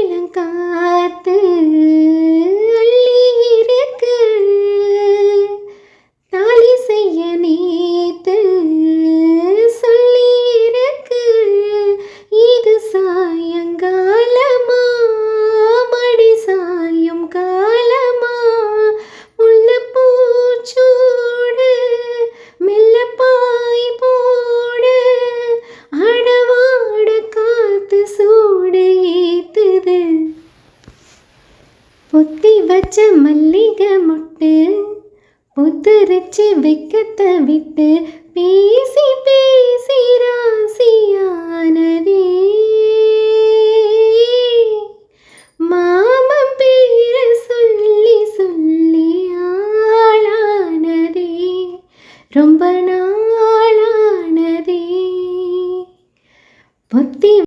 மாலையிலங்காத்து அள்ளி இருக்கு தாலி செய்ய நேத்து சொல்லி இருக்கு இது சாயங்காலமா மடி சாயும் காலமா முல்லைப்பூச்சூடு மெல்லப்பாய் போடு அடவாட காத்து சூடு ஏத்துது பொத்தி வச்ச மல்லிகை மொட்டு புத்துரிச்சு வெக்கத்தை விட்டு பேசி பேசி ராசியானதே மாமன் பேர சொல்லி சொல்லி ஆளானதே ரொம்ப நாளானதே பொத்தி